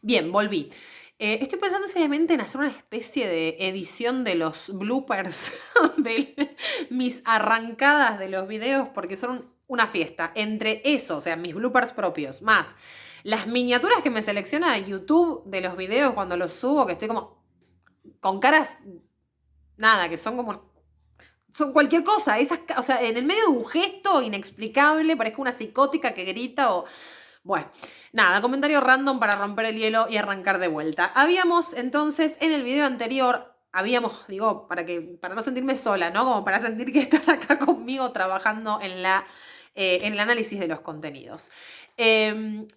Bien, volví. Estoy pensando seriamente en hacer una especie de edición de los bloopers de mis arrancadas de los videos porque son una fiesta. Entre eso, o sea, mis bloopers propios, más las miniaturas que me selecciona YouTube de los videos cuando los subo, que estoy como con caras, nada, que son como son cualquier cosa, o sea, en el medio de un gesto inexplicable, parezco una psicótica que grita o bueno, nada, comentario random para romper el hielo y arrancar de vuelta. Habíamos entonces en el video anterior, digo, para no sentirme sola, ¿no? Como para sentir que están acá conmigo trabajando en el análisis de los contenidos.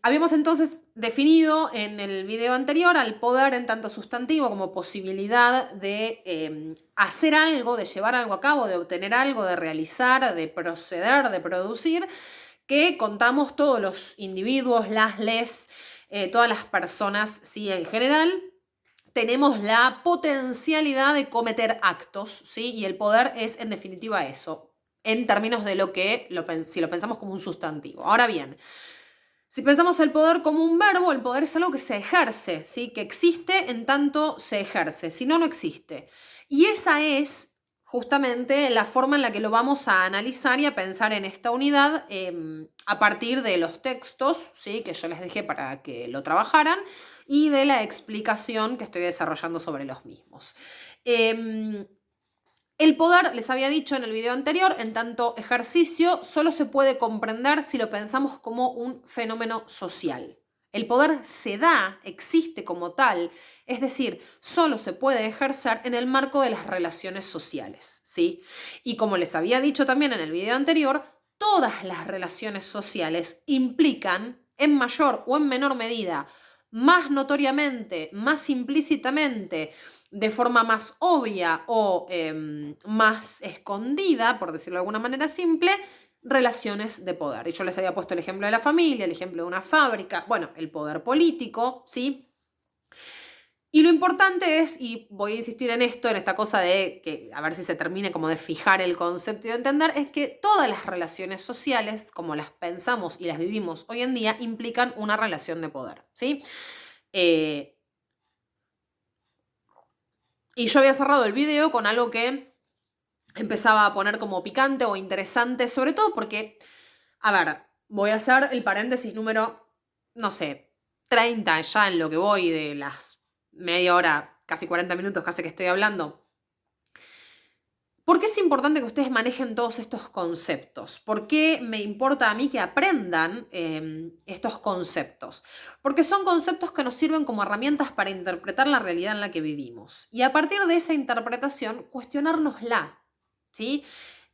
Habíamos entonces definido en el video anterior al poder en tanto sustantivo como posibilidad de hacer algo, de llevar algo a cabo, de obtener algo, de realizar, de proceder, de producir, que contamos todos los individuos, todas las personas, sí, en general, tenemos la potencialidad de cometer actos, ¿sí? Y el poder es, en definitiva, eso, en términos de si lo pensamos como un sustantivo. Ahora bien, si pensamos el poder como un verbo, el poder es algo que se ejerce, ¿sí? Que existe en tanto se ejerce, si no, no existe. Y esa es justamente la forma en la que lo vamos a analizar y a pensar en esta unidad a partir de los textos, ¿sí? Que yo les dejé para que lo trabajaran y de la explicación que estoy desarrollando sobre los mismos. El poder, les había dicho en el video anterior, en tanto ejercicio, solo se puede comprender si lo pensamos como un fenómeno social. El poder se da, existe como tal, es decir, solo se puede ejercer en el marco de las relaciones sociales, ¿sí? Y como les había dicho también en el video anterior, todas las relaciones sociales implican, en mayor o en menor medida, más notoriamente, más implícitamente, de forma más obvia o más escondida, por decirlo de alguna manera simple, relaciones de poder. Y yo les había puesto el ejemplo de la familia, el ejemplo de una fábrica, bueno, el poder político, ¿sí? Y lo importante es, y voy a insistir en esto, en esta cosa de que a ver si se termine como de fijar el concepto y de entender, es que todas las relaciones sociales, como las pensamos y las vivimos hoy en día, implican una relación de poder, ¿sí? Y yo había cerrado el video con algo que empezaba a poner como picante o interesante, sobre todo porque, a ver, voy a hacer el paréntesis número, no sé, 30 ya en lo que voy de las media hora, casi 40 minutos casi que estoy hablando. ¿Por qué es importante que ustedes manejen todos estos conceptos? ¿Por qué me importa a mí que aprendan estos conceptos? Porque son conceptos que nos sirven como herramientas para interpretar la realidad en la que vivimos. Y a partir de esa interpretación, cuestionárnosla, ¿sí?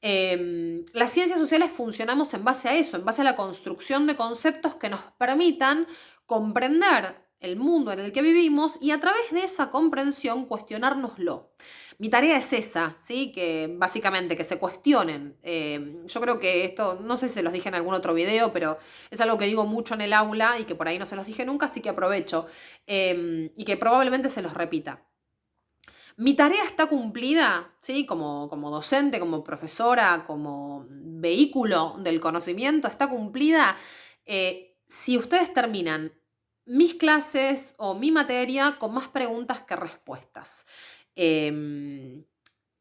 Las ciencias sociales funcionamos en base a eso, en base a la construcción de conceptos que nos permitan comprender el mundo en el que vivimos y a través de esa comprensión cuestionárnoslo. Mi tarea es esa, ¿sí? Que básicamente que se cuestionen. Yo creo que esto, no sé si se los dije en algún otro video, pero es algo que digo mucho en el aula y que por ahí no se los dije nunca, así que aprovecho y que probablemente se los repita. Mi tarea está cumplida, ¿sí? Como docente, como profesora, como vehículo del conocimiento, está cumplida si ustedes terminan mis clases o mi materia con más preguntas que respuestas.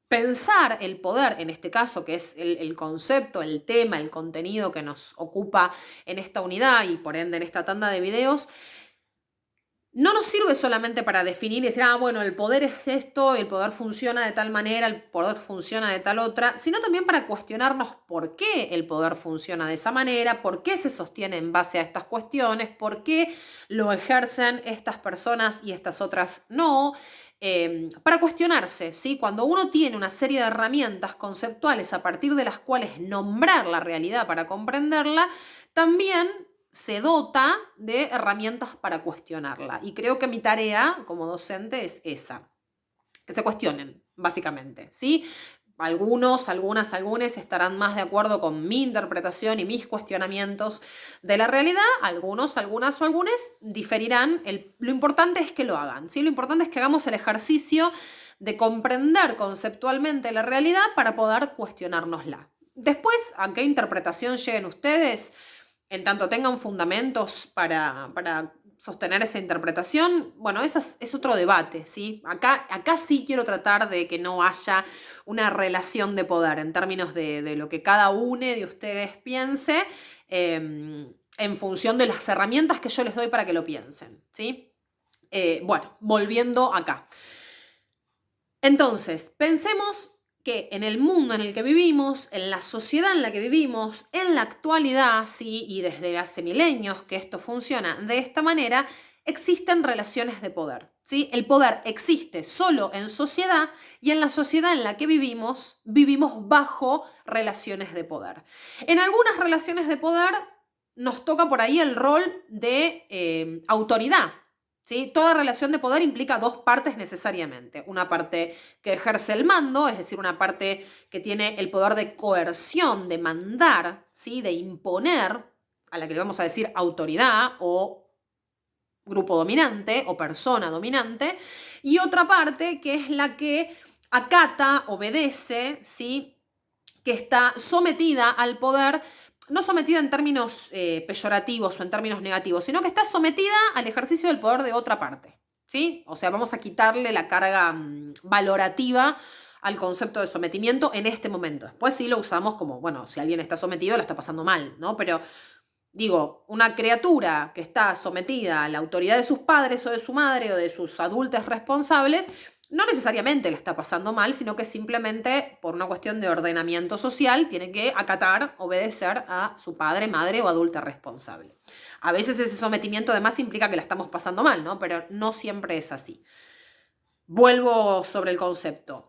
Pensar el poder, en este caso, que es el concepto, el tema, el contenido que nos ocupa en esta unidad y por ende en esta tanda de videos, no nos sirve solamente para definir y decir, bueno, el poder es esto, el poder funciona de tal manera, el poder funciona de tal otra, sino también para cuestionarnos por qué el poder funciona de esa manera, por qué se sostiene en base a estas cuestiones, por qué lo ejercen estas personas y estas otras no, para cuestionarse, ¿sí? Cuando uno tiene una serie de herramientas conceptuales a partir de las cuales nombrar la realidad para comprenderla, también se dota de herramientas para cuestionarla. Y creo que mi tarea como docente es esa, que se cuestionen, básicamente, ¿sí? Algunos estarán más de acuerdo con mi interpretación y mis cuestionamientos de la realidad, algunos, algunas o algunos diferirán. Lo importante es que lo hagan, ¿sí? Lo importante es que hagamos el ejercicio de comprender conceptualmente la realidad para poder cuestionárnosla. Después, ¿a qué interpretación lleguen ustedes? En tanto tengan fundamentos para sostener esa interpretación, bueno, ese es otro debate, ¿sí? Acá sí quiero tratar de que no haya una relación de poder en términos de lo que cada uno de ustedes piense en función de las herramientas que yo les doy para que lo piensen, ¿sí? Bueno, volviendo acá. Entonces, pensemos que en el mundo en el que vivimos, en la sociedad en la que vivimos, en la actualidad, sí, y desde hace milenios que esto funciona de esta manera, existen relaciones de poder, ¿sí? El poder existe solo en sociedad y en la sociedad en la que vivimos, vivimos bajo relaciones de poder. En algunas relaciones de poder nos toca por ahí el rol de autoridad, ¿sí? Toda relación de poder implica dos partes necesariamente. Una parte que ejerce el mando, es decir, una parte que tiene el poder de coerción, de mandar, ¿sí? De imponer, a la que le vamos a decir autoridad o grupo dominante o persona dominante, y otra parte que es la que acata, obedece, ¿sí? Que está sometida al poder, no sometida en términos peyorativos o en términos negativos, sino que está sometida al ejercicio del poder de otra parte, ¿sí? O sea, vamos a quitarle la carga valorativa al concepto de sometimiento en este momento. Después sí lo usamos como, bueno, si alguien está sometido, la está pasando mal, ¿no? Pero digo, una criatura que está sometida a la autoridad de sus padres o de su madre o de sus adultos responsables, no necesariamente la está pasando mal, sino que simplemente por una cuestión de ordenamiento social tiene que acatar, obedecer a su padre, madre o adulta responsable. A veces ese sometimiento además implica que la estamos pasando mal, ¿no? Pero no siempre es así. Vuelvo sobre el concepto.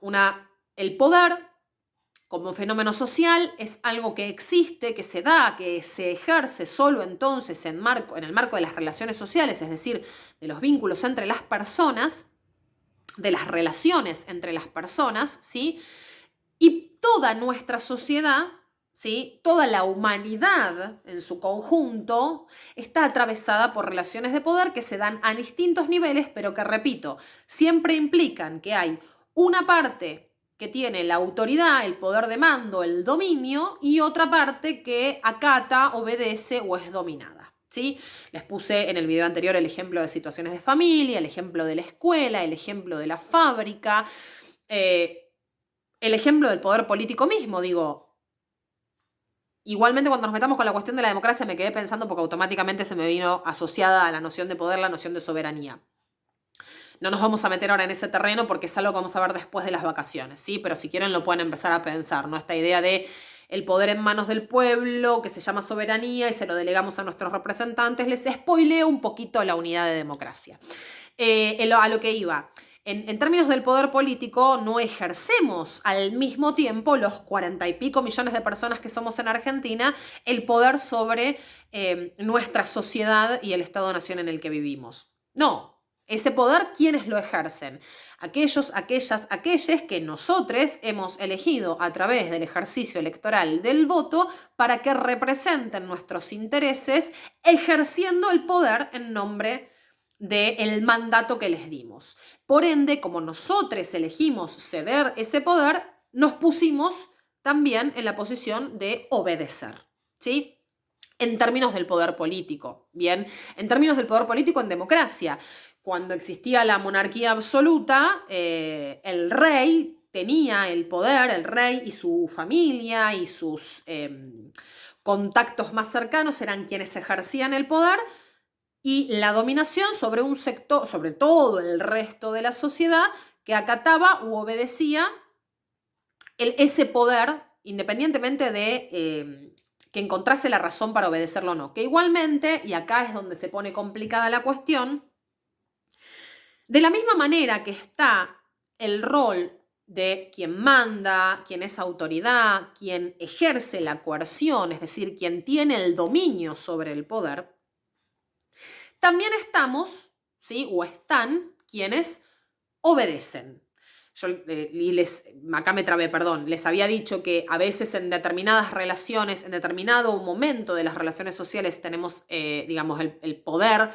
El poder como fenómeno social es algo que existe, que se da, que se ejerce solo entonces en el marco de las relaciones sociales, es decir, de los vínculos entre las personas, de las relaciones entre las personas, ¿sí? Y toda nuestra sociedad, ¿sí? Toda la humanidad en su conjunto está atravesada por relaciones de poder que se dan a distintos niveles, pero que, repito, siempre implican que hay una parte que tiene la autoridad, el poder de mando, el dominio, y otra parte que acata, obedece o es dominada, ¿sí? Les puse en el video anterior el ejemplo de situaciones de familia, el ejemplo de la escuela, el ejemplo de la fábrica, el ejemplo del poder político mismo, digo. Igualmente cuando nos metamos con la cuestión de la democracia me quedé pensando porque automáticamente se me vino asociada a la noción de poder, la noción de soberanía. No nos vamos a meter ahora en ese terreno porque es algo que vamos a ver después de las vacaciones, ¿sí? Pero si quieren lo pueden empezar a pensar, ¿no? Esta idea de el poder en manos del pueblo, que se llama soberanía y se lo delegamos a nuestros representantes, les spoileo un poquito la unidad de democracia. A lo que iba. En términos del poder político, no ejercemos al mismo tiempo los 40 y pico millones de personas que somos en Argentina el poder sobre nuestra sociedad y el Estado-nación en el que vivimos. No. Ese poder, ¿quiénes lo ejercen? Aquellos que nosotros hemos elegido a través del ejercicio electoral del voto para que representen nuestros intereses, ejerciendo el poder en nombre del mandato que les dimos. Por ende, como nosotros elegimos ceder ese poder, nos pusimos también en la posición de obedecer, ¿sí? En términos del poder político, ¿bien? En términos del poder político en democracia. Cuando existía la monarquía absoluta, el rey tenía el poder, el rey y su familia y sus contactos más cercanos eran quienes ejercían el poder y la dominación sobre un sector, sobre todo el resto de la sociedad, que acataba u obedecía ese poder, independientemente de que encontrase la razón para obedecerlo o no. Que igualmente, y acá es donde se pone complicada la cuestión, de la misma manera que está el rol de quien manda, quien es autoridad, quien ejerce la coerción, es decir, quien tiene el dominio sobre el poder, también estamos, ¿sí? O están quienes obedecen. Acá me trabé, perdón, les había dicho que a veces en determinadas relaciones, en determinado momento de las relaciones sociales tenemos, digamos, el poder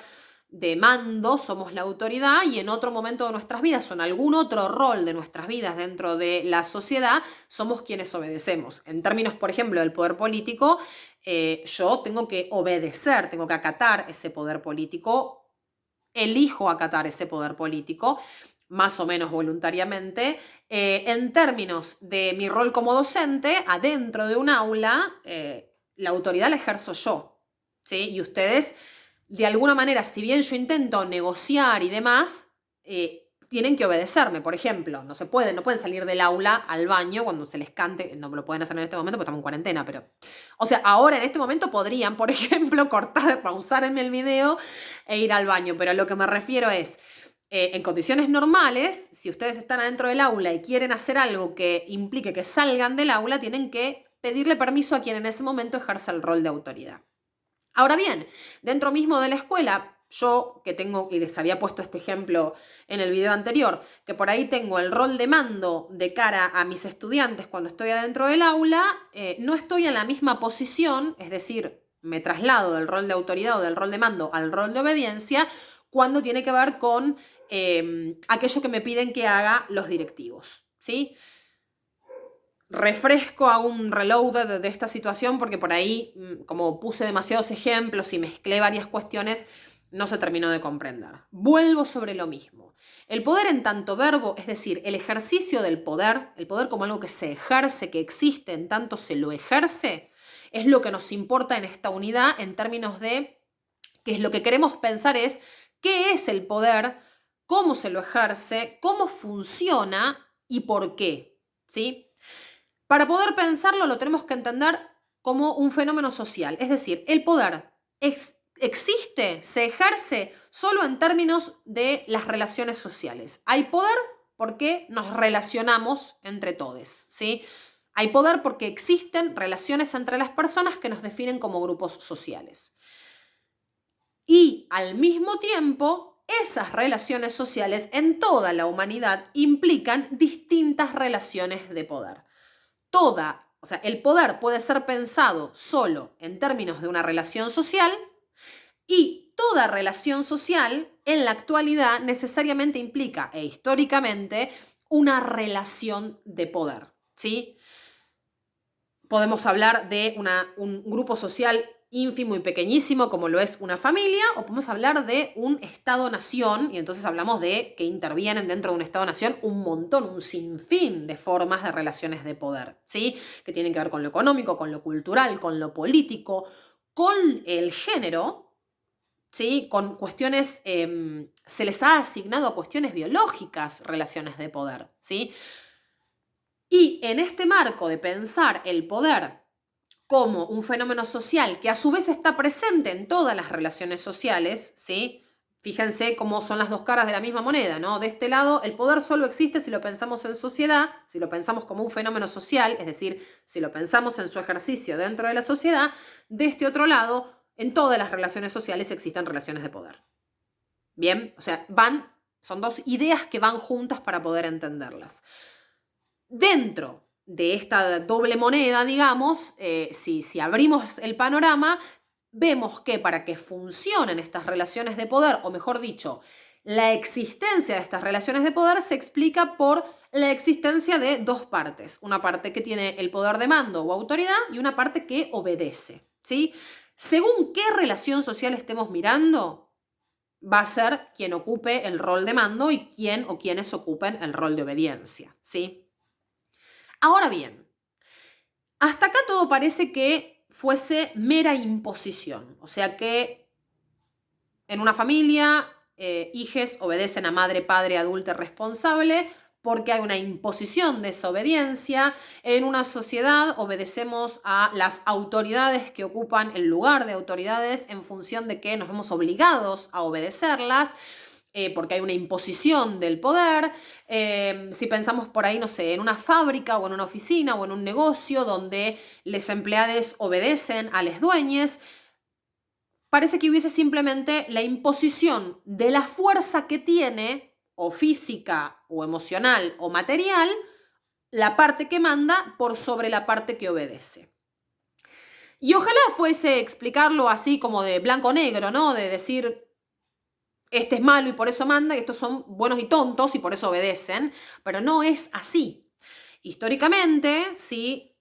de mando, somos la autoridad, y en otro momento de nuestras vidas o en algún otro rol de nuestras vidas dentro de la sociedad, somos quienes obedecemos. En términos, por ejemplo, del poder político, yo tengo que obedecer, tengo que acatar ese poder político elijo acatar ese poder político, más o menos voluntariamente. En términos de mi rol como docente, adentro de un aula, la autoridad la ejerzo yo, ¿sí? Y ustedes, de alguna manera, si bien yo intento negociar y demás, tienen que obedecerme. Por ejemplo, no pueden salir del aula al baño cuando se les cante, no lo pueden hacer en este momento porque estamos en cuarentena, pero, o sea, ahora en este momento podrían, por ejemplo, pausarme el video e ir al baño, pero a lo que me refiero es, en condiciones normales, si ustedes están adentro del aula y quieren hacer algo que implique que salgan del aula, tienen que pedirle permiso a quien en ese momento ejerza el rol de autoridad. Ahora bien, dentro mismo de la escuela, yo que tengo, y les había puesto este ejemplo en el video anterior, que por ahí tengo el rol de mando de cara a mis estudiantes cuando estoy adentro del aula, no estoy en la misma posición, es decir, me traslado del rol de autoridad o del rol de mando al rol de obediencia cuando tiene que ver con aquello que me piden que haga los directivos, ¿sí? Refresco, hago un reload de esta situación porque por ahí, como puse demasiados ejemplos y mezclé varias cuestiones, no se terminó de comprender. Vuelvo sobre lo mismo. El poder en tanto verbo, es decir, el ejercicio del poder, el poder como algo que se ejerce, que existe en tanto se lo ejerce, es lo que nos importa en esta unidad en términos de que es lo que queremos pensar es qué es el poder, cómo se lo ejerce, cómo funciona y por qué, ¿sí? Para poder pensarlo lo tenemos que entender como un fenómeno social, es decir, el poder existe, se ejerce solo en términos de las relaciones sociales. Hay poder porque nos relacionamos entre todos, ¿sí? Hay poder porque existen relaciones entre las personas que nos definen como grupos sociales. Y al mismo tiempo, esas relaciones sociales en toda la humanidad implican distintas relaciones de poder. O sea, el poder puede ser pensado solo en términos de una relación social y toda relación social en la actualidad necesariamente implica, e históricamente, una relación de poder, ¿sí? Podemos hablar de un grupo social ínfimo y pequeñísimo como lo es una familia, o podemos hablar de un Estado-nación, y entonces hablamos de que intervienen dentro de un Estado-nación un montón, un sinfín de formas de relaciones de poder, ¿sí? Que tienen que ver con lo económico, con lo cultural, con lo político, con el género, ¿sí? Con cuestiones, se les ha asignado a cuestiones biológicas relaciones de poder, ¿sí? Y en este marco de pensar el poder como un fenómeno social que a su vez está presente en todas las relaciones sociales, ¿sí? Fíjense cómo son las dos caras de la misma moneda, ¿no? De este lado, el poder solo existe si lo pensamos en sociedad, si lo pensamos como un fenómeno social, es decir, si lo pensamos en su ejercicio dentro de la sociedad. De este otro lado, en todas las relaciones sociales existen relaciones de poder. Bien, o sea, son dos ideas que van juntas para poder entenderlas. Dentro de esta doble moneda, digamos, si abrimos el panorama, vemos que para que funcionen estas relaciones de poder, o mejor dicho, la existencia de estas relaciones de poder se explica por la existencia de dos partes. Una parte que tiene el poder de mando o autoridad y una parte que obedece, ¿sí? Según qué relación social estemos mirando, va a ser quien ocupe el rol de mando y quién o quienes ocupen el rol de obediencia, ¿sí? Ahora bien, hasta acá todo parece que fuese mera imposición, o sea que en una familia, hijes obedecen a madre, padre, adulto responsable porque hay una imposición de desobediencia. En una sociedad obedecemos a las autoridades que ocupan el lugar de autoridades en función de que nos vemos obligados a obedecerlas. Porque hay una imposición del poder. Si pensamos por ahí, no sé, en una fábrica o en una oficina o en un negocio donde los empleados obedecen a los dueños, parece que hubiese simplemente la imposición de la fuerza que tiene, o física, o emocional, o material, la parte que manda por sobre la parte que obedece. Y ojalá fuese explicarlo así como de blanco-negro, ¿no? De decir, este es malo y por eso manda, y estos son buenos y tontos y por eso obedecen, pero no es así. Históricamente, sí,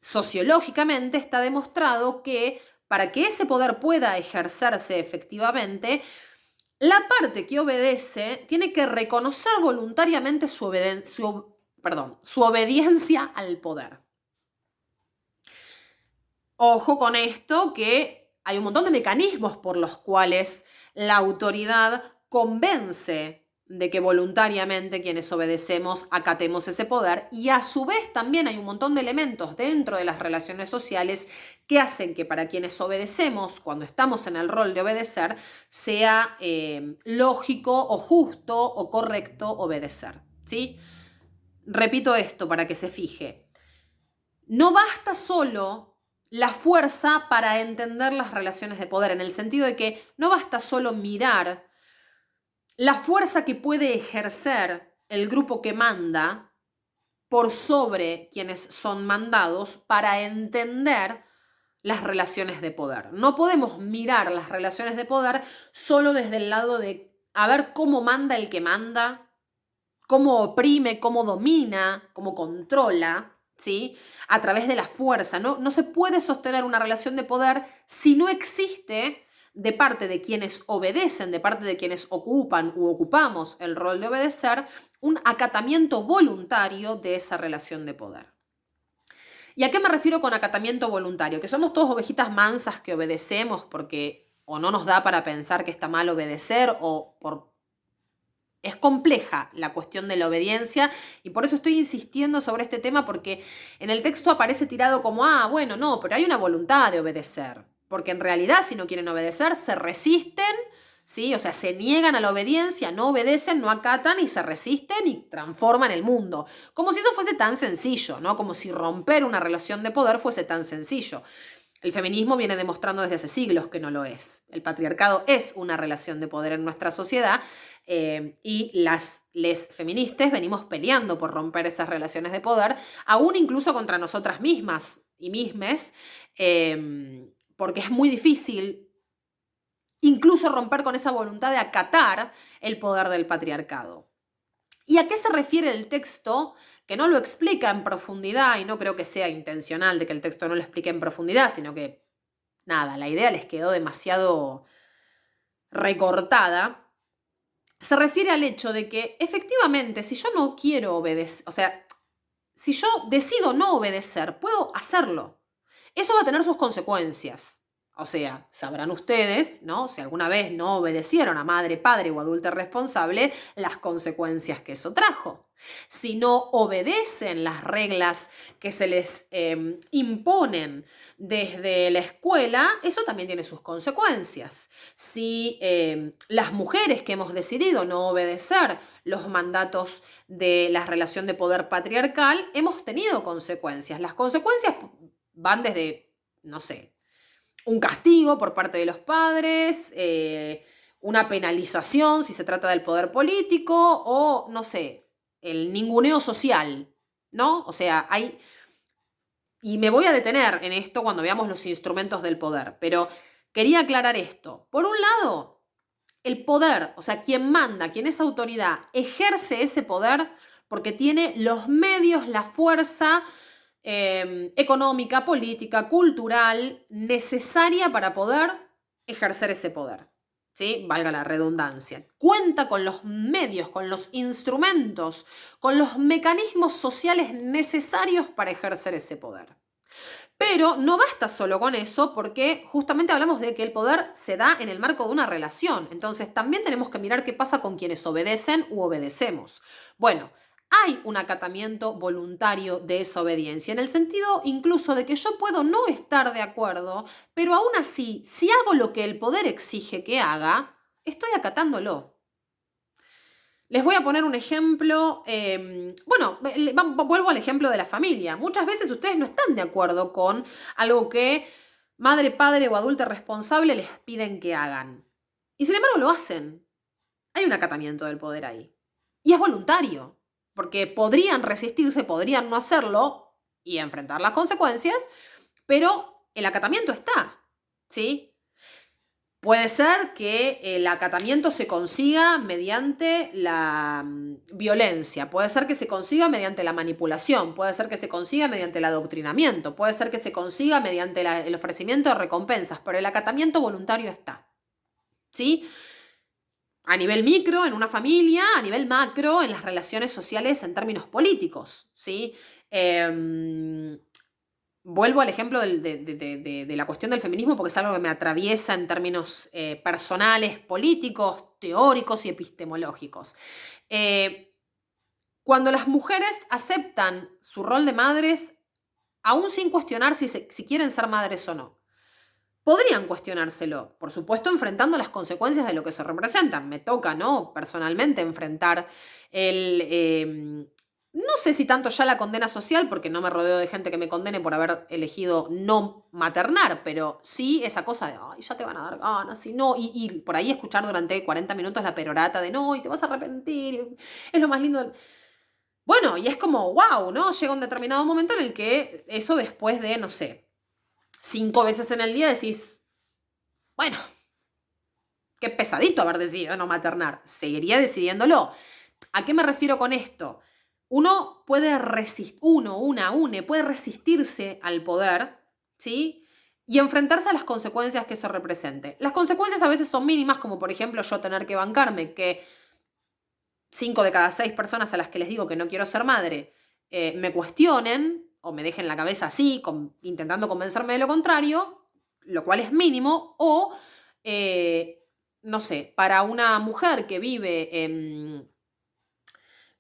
sociológicamente está demostrado que para que ese poder pueda ejercerse efectivamente, La parte que obedece tiene que reconocer voluntariamente su obediencia al poder. Ojo con esto, que hay un montón de mecanismos por los cuales la autoridad convence de que voluntariamente quienes obedecemos acatemos ese poder, y a su vez también hay un montón de elementos dentro de las relaciones sociales que hacen que para quienes obedecemos, cuando estamos en el rol de obedecer, sea lógico o justo o correcto obedecer, ¿sí? Repito esto para que se fije. No basta solo la fuerza para entender las relaciones de poder, en el sentido de que no basta solo mirar la fuerza que puede ejercer el grupo que manda por sobre quienes son mandados para entender las relaciones de poder. No podemos mirar las relaciones de poder solo desde el lado de a ver cómo manda el que manda, cómo oprime, cómo domina, cómo controla, ¿sí? A través de la fuerza. No se puede sostener una relación de poder si no existe de parte de quienes obedecen, de parte de quienes ocupan u ocupamos el rol de obedecer, un acatamiento voluntario de esa relación de poder. ¿Y a qué me refiero con acatamiento voluntario? Que somos todos ovejitas mansas que obedecemos porque o no nos da para pensar que está mal obedecer o por... Es compleja la cuestión de la obediencia y por eso estoy insistiendo sobre este tema, porque en el texto aparece tirado como, bueno, no, pero hay una voluntad de obedecer. Porque en realidad si no quieren obedecer se resisten, ¿sí? O sea, se niegan a la obediencia, no obedecen, no acatan y se resisten y transforman el mundo. Como si eso fuese tan sencillo, ¿no? Como si romper una relación de poder fuese tan sencillo. El feminismo viene demostrando desde hace siglos que no lo es. El patriarcado es una relación de poder en nuestra sociedad y les feministas venimos peleando por romper esas relaciones de poder, aún incluso contra nosotras mismas y mismes, porque es muy difícil incluso romper con esa voluntad de acatar el poder del patriarcado. ¿Y a qué se refiere el texto? Que no lo explica en profundidad, y no creo que sea intencional de que el texto no lo explique en profundidad, sino que, nada, la idea les quedó demasiado recortada. Se refiere al hecho de que, efectivamente, si yo no quiero obedecer, o sea, si yo decido no obedecer, puedo hacerlo. Eso va a tener sus consecuencias. O sea, sabrán ustedes, ¿no? Si alguna vez no obedecieron a madre, padre o adulto responsable, las consecuencias que eso trajo. Si no obedecen las reglas que se les imponen desde la escuela, eso también tiene sus consecuencias. Si las mujeres que hemos decidido no obedecer los mandatos de la relación de poder patriarcal, hemos tenido consecuencias. Las consecuencias van desde, no sé, un castigo por parte de los padres, una penalización si se trata del poder político o, no sé, el ninguneo social, ¿no? O sea, hay... Y me voy a detener en esto cuando veamos los instrumentos del poder, pero quería aclarar esto. Por un lado, el poder, o sea, quien manda, quien es autoridad, ejerce ese poder porque tiene los medios, la fuerza económica, política, cultural, necesaria para poder ejercer ese poder. ¿Sí? Valga la redundancia. Cuenta con los medios, con los instrumentos, con los mecanismos sociales necesarios para ejercer ese poder. Pero no basta solo con eso, porque justamente hablamos de que el poder se da en el marco de una relación. Entonces también tenemos que mirar qué pasa con quienes obedecen u obedecemos. Bueno, hay un acatamiento voluntario de esa obediencia, en el sentido incluso de que yo puedo no estar de acuerdo, pero aún así, si hago lo que el poder exige que haga, estoy acatándolo. Les voy a poner un ejemplo, vuelvo al ejemplo de la familia. Muchas veces ustedes no están de acuerdo con algo que madre, padre o adulto responsable les piden que hagan. Y sin embargo lo hacen. Hay un acatamiento del poder ahí. Y es voluntario, porque podrían resistirse, podrían no hacerlo y enfrentar las consecuencias, pero el acatamiento está, ¿sí? Puede ser que el acatamiento se consiga mediante la violencia, puede ser que se consiga mediante la manipulación, puede ser que se consiga mediante el adoctrinamiento, puede ser que se consiga mediante el ofrecimiento de recompensas, pero el acatamiento voluntario está, ¿sí? a nivel micro, en una familia, a nivel macro, en las relaciones sociales en términos políticos, ¿sí? Vuelvo al ejemplo de la cuestión del feminismo porque es algo que me atraviesa en términos personales, políticos, teóricos y epistemológicos. Cuando las mujeres aceptan su rol de madres, aún sin cuestionar si quieren ser madres o no, podrían cuestionárselo, por supuesto enfrentando las consecuencias de lo que se representan. Me toca, ¿no? Personalmente enfrentar no sé si tanto ya la condena social, porque no me rodeo de gente que me condene por haber elegido no maternar, pero sí esa cosa de, ay, ya te van a dar ganas, y no, y por ahí escuchar durante 40 minutos la perorata de, no, y te vas a arrepentir, es lo más lindo. Bueno, y es como, wow, ¿no? Llega un determinado momento en el que eso después de, no sé, 5 veces en el día decís, bueno, qué pesadito haber decidido no maternar. Seguiría decidiéndolo. ¿A qué me refiero con esto? Uno puede puede resistirse al poder, ¿sí? Y enfrentarse a las consecuencias que eso represente. Las consecuencias a veces son mínimas, como por ejemplo yo tener que bancarme que 5 de cada 6 personas a las que les digo que no quiero ser madre me cuestionen o me dejen la cabeza así, intentando convencerme de lo contrario, lo cual es mínimo, o, no sé, para una mujer que vive en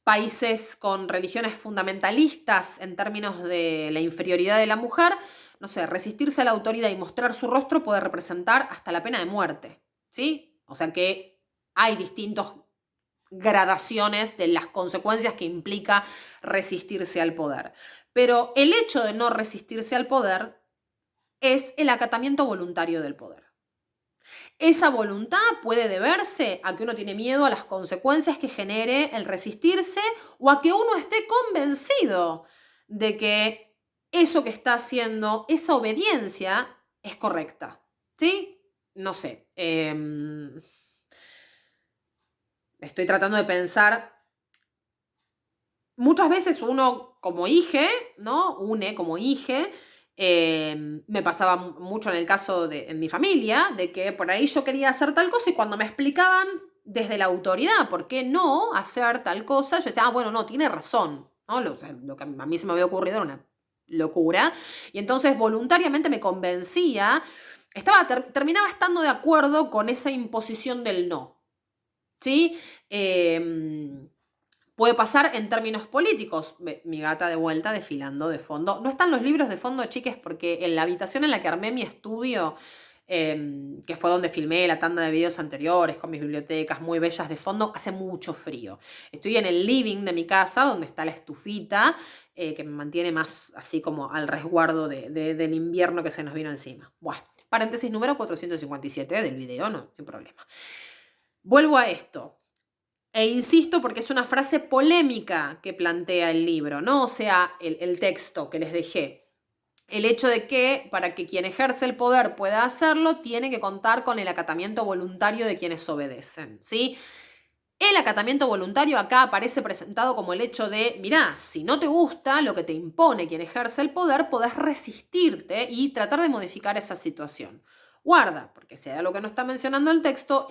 países con religiones fundamentalistas en términos de la inferioridad de la mujer, no sé, resistirse a la autoridad y mostrar su rostro puede representar hasta la pena de muerte, ¿sí? O sea que hay distintos gradaciones de las consecuencias que implica resistirse al poder. Pero el hecho de no resistirse al poder es el acatamiento voluntario del poder. Esa voluntad puede deberse a que uno tiene miedo a las consecuencias que genere el resistirse o a que uno esté convencido de que eso que está haciendo, esa obediencia, es correcta. ¿Sí? No sé. Estoy tratando de pensar. Muchas veces uno como hije, ¿no? Como hije. Me pasaba mucho en el caso en mi familia, de que por ahí yo quería hacer tal cosa y cuando me explicaban desde la autoridad por qué no hacer tal cosa, yo decía, bueno, no, tiene razón, ¿no? Lo que a mí se me había ocurrido era una locura. Y entonces voluntariamente me convencía, terminaba estando de acuerdo con esa imposición del no, ¿sí? Puede pasar en términos políticos. Mi gata de vuelta desfilando de fondo. No están los libros de fondo, chiques, porque en la habitación en la que armé mi estudio, que fue donde filmé la tanda de videos anteriores, con mis bibliotecas muy bellas de fondo, hace mucho frío. Estoy en el living de mi casa, donde está la estufita, que me mantiene más así como al resguardo del invierno que se nos vino encima. Bueno, paréntesis número 457 del video, no hay problema. Vuelvo a esto. E insisto porque es una frase polémica que plantea el libro, ¿no? O sea, el texto que les dejé. El hecho de que para que quien ejerce el poder pueda hacerlo, tiene que contar con el acatamiento voluntario de quienes obedecen, ¿sí? El acatamiento voluntario acá aparece presentado como el hecho de, mirá, si no te gusta lo que te impone quien ejerce el poder, podés resistirte y tratar de modificar esa situación. Guarda, porque sea lo que no está mencionando el texto,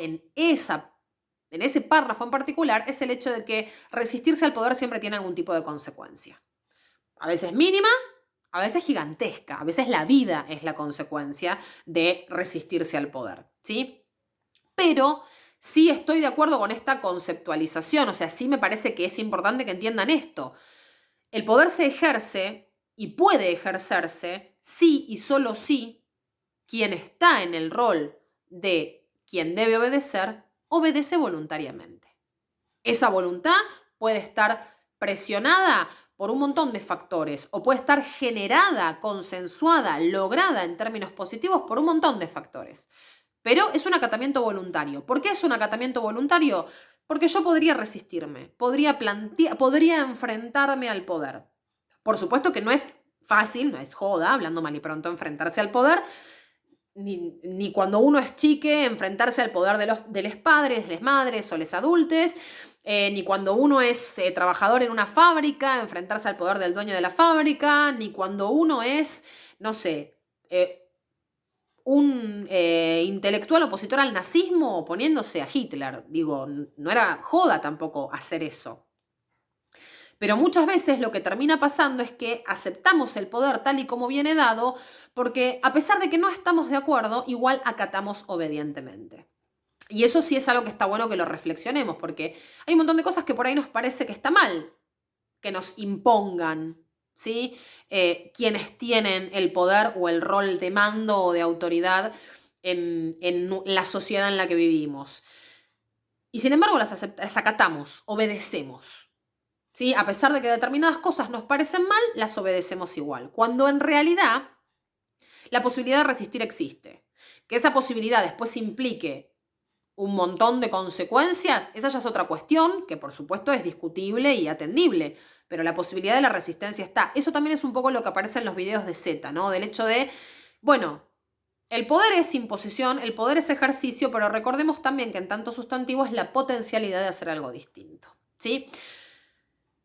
en ese párrafo en particular, es el hecho de que resistirse al poder siempre tiene algún tipo de consecuencia. A veces mínima, a veces gigantesca. A veces la vida es la consecuencia de resistirse al poder, ¿sí? Pero sí estoy de acuerdo con esta conceptualización. O sea, sí me parece que es importante que entiendan esto. El poder se ejerce y puede ejercerse si y solo si quien está en el rol de quien debe obedecer obedece voluntariamente. Esa voluntad puede estar presionada por un montón de factores o puede estar generada, consensuada, lograda en términos positivos por un montón de factores. Pero es un acatamiento voluntario. ¿Por qué es un acatamiento voluntario? Porque yo podría resistirme, podría enfrentarme al poder. Por supuesto que no es fácil, no es joda, hablando mal y pronto, enfrentarse al poder, ni cuando uno es chique, enfrentarse al poder de los padres, les madres o les adultes, ni cuando uno es trabajador en una fábrica, enfrentarse al poder del dueño de la fábrica, ni cuando uno es, no sé, un intelectual opositor al nazismo oponiéndose a Hitler. Digo, no era joda tampoco hacer eso. Pero muchas veces lo que termina pasando es que aceptamos el poder tal y como viene dado, porque a pesar de que no estamos de acuerdo, igual acatamos obedientemente. Y eso sí es algo que está bueno que lo reflexionemos, porque hay un montón de cosas que por ahí nos parece que está mal, que nos impongan, ¿sí? Quienes tienen el poder o el rol de mando o de autoridad en la sociedad en la que vivimos. Y sin embargo las acatamos, obedecemos, ¿sí? A pesar de que determinadas cosas nos parecen mal, las obedecemos igual. Cuando en realidad la posibilidad de resistir existe. Que esa posibilidad después implique un montón de consecuencias, esa ya es otra cuestión que por supuesto es discutible y atendible, pero la posibilidad de la resistencia está. Eso también es un poco lo que aparece en los videos de Z, ¿no? Del hecho de, bueno, el poder es imposición, el poder es ejercicio, pero recordemos también que en tanto sustantivo es la potencialidad de hacer algo distinto, ¿sí?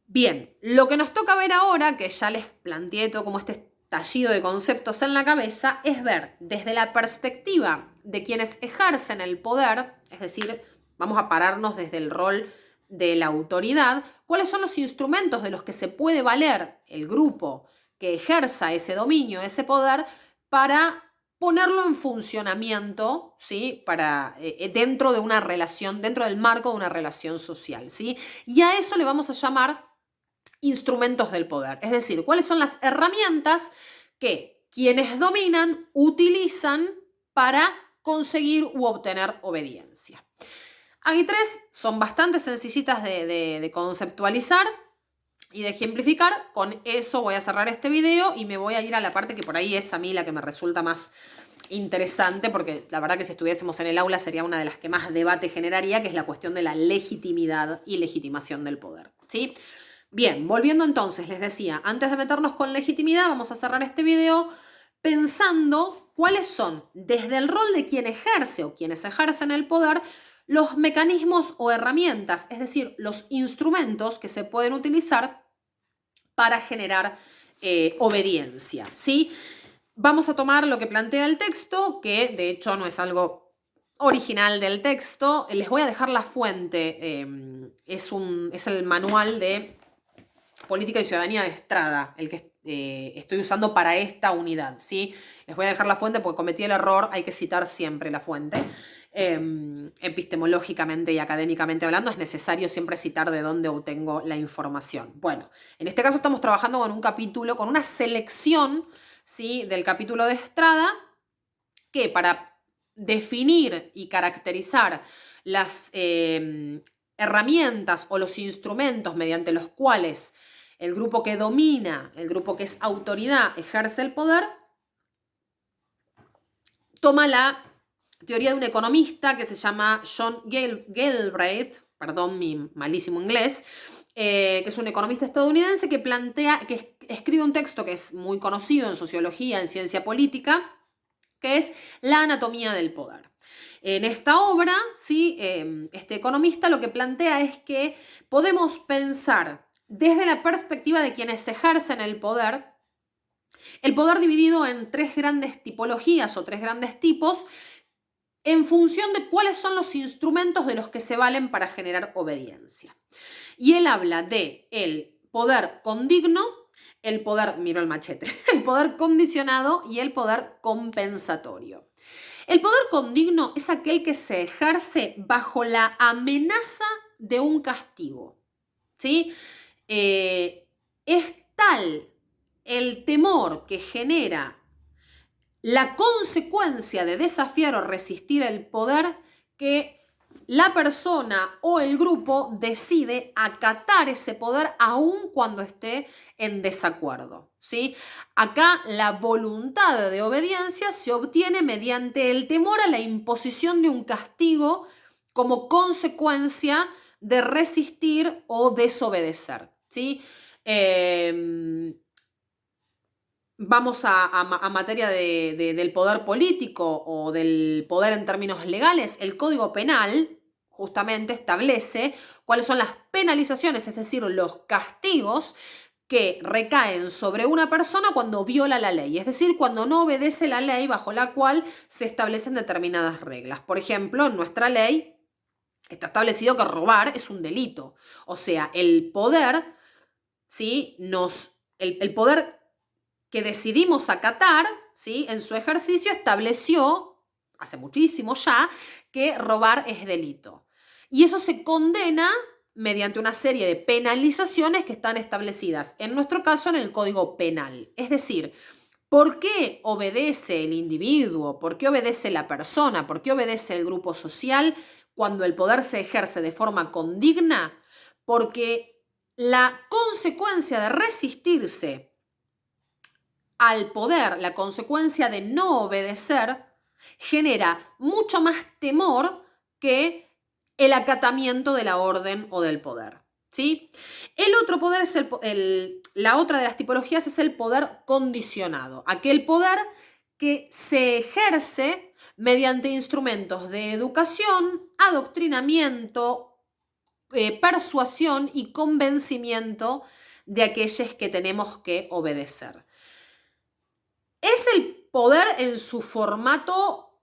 Bien, lo que nos toca ver ahora, que ya les planteé todo como este estallido de conceptos en la cabeza, es ver desde la perspectiva de quienes ejercen el poder, es decir, vamos a pararnos desde el rol de la autoridad, cuáles son los instrumentos de los que se puede valer el grupo que ejerza ese dominio, ese poder, para ponerlo en funcionamiento, ¿sí? Para, dentro de una relación, dentro del marco de una relación social, ¿sí? Y a eso le vamos a llamar instrumentos del poder, es decir, cuáles son las herramientas que quienes dominan utilizan para conseguir u obtener obediencia. Hay tres, son bastante sencillitas de conceptualizar y de ejemplificar. Con eso voy a cerrar este video y me voy a ir a la parte que por ahí es a mí la que me resulta más interesante, porque la verdad que si estuviésemos en el aula sería una de las que más debate generaría, que es la cuestión de la legitimidad y legitimación del poder, ¿sí? Bien, volviendo entonces, les decía, antes de meternos con legitimidad, vamos a cerrar este video pensando cuáles son, desde el rol de quien ejerce o quienes ejercen el poder, los mecanismos o herramientas, es decir, los instrumentos que se pueden utilizar para generar obediencia, ¿sí? Vamos a tomar lo que plantea el texto, que de hecho no es algo original del texto. Les voy a dejar la fuente, es el manual de Política y Ciudadanía de Estrada, el que estoy usando para esta unidad, ¿sí? Les voy a dejar la fuente porque cometí el error, hay que citar siempre la fuente. Epistemológicamente y académicamente hablando, es necesario siempre citar de dónde obtengo la información. Bueno, en este caso estamos trabajando con un capítulo, con una selección, ¿sí? Del capítulo de Estrada, que para definir y caracterizar las herramientas o los instrumentos mediante los cuales el grupo que domina, el grupo que es autoridad, ejerce el poder, toma la teoría de un economista que se llama John Galbraith, perdón mi malísimo inglés, que es un economista estadounidense que escribe un texto que es muy conocido en sociología, en ciencia política, que es La anatomía del poder. En esta obra, ¿sí? Este economista lo que plantea es que podemos pensar desde la perspectiva de quienes ejercen el poder dividido en tres grandes tipologías o tres grandes tipos, en función de cuáles son los instrumentos de los que se valen para generar obediencia. Y él habla de el poder condigno, el poder, miro el machete, el poder condicionado y el poder compensatorio. El poder condigno es aquel que se ejerce bajo la amenaza de un castigo, ¿sí? Es tal el temor que genera la consecuencia de desafiar o resistir el poder que la persona o el grupo decide acatar ese poder aun cuando esté en desacuerdo, ¿sí? Acá la voluntad de obediencia se obtiene mediante el temor a la imposición de un castigo como consecuencia de resistir o desobedecer, ¿sí? Vamos a materia del poder político o del poder en términos legales. El Código Penal justamente establece cuáles son las penalizaciones, es decir, los castigos que recaen sobre una persona cuando viola la ley, es decir, cuando no obedece la ley bajo la cual se establecen determinadas reglas. Por ejemplo, en nuestra ley está establecido que robar es un delito. O sea, el poder, ¿sí? El poder que decidimos acatar, ¿sí? En su ejercicio estableció, hace muchísimo ya, que robar es delito. Y eso se condena mediante una serie de penalizaciones que están establecidas, en nuestro caso, en el Código Penal. Es decir, ¿por qué obedece el individuo? ¿Por qué obedece la persona? ¿Por qué obedece el grupo social cuando el poder se ejerce de forma condigna? Porque la consecuencia de resistirse al poder, la consecuencia de no obedecer, genera mucho más temor que el acatamiento de la orden o del poder, ¿sí? El otro poder es la otra de las tipologías es el poder condicionado, aquel poder que se ejerce mediante instrumentos de educación, adoctrinamiento, persuasión y convencimiento de aquellos que tenemos que obedecer. Es el poder en su formato,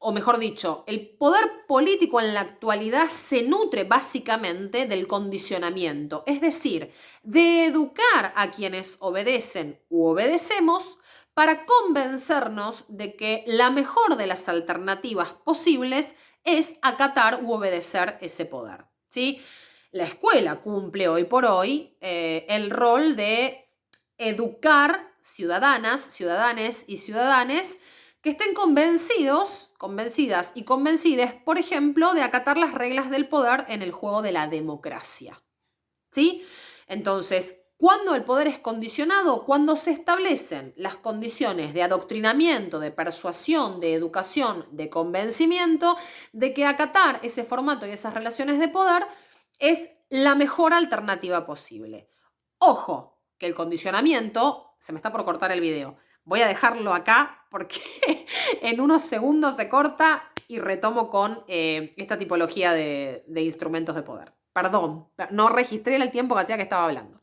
o mejor dicho, el poder político en la actualidad se nutre básicamente del condicionamiento, es decir, de educar a quienes obedecen u obedecemos para convencernos de que la mejor de las alternativas posibles es acatar u obedecer ese poder, ¿sí? La escuela cumple hoy por hoy el rol de educar ciudadanas, ciudadanes y ciudadanes que estén convencidos, convencidas y convencides, por ejemplo, de acatar las reglas del poder en el juego de la democracia, ¿sí? Entonces, ¿cuándo el poder es condicionado? Cuando se establecen las condiciones de adoctrinamiento, de persuasión, de educación, de convencimiento, de que acatar ese formato y esas relaciones de poder es la mejor alternativa posible. Ojo, que el condicionamiento, se me está por cortar el video, voy a dejarlo acá porque en unos segundos se corta y retomo con esta tipología de instrumentos de poder. Perdón, no registré el tiempo que hacía que estaba hablando.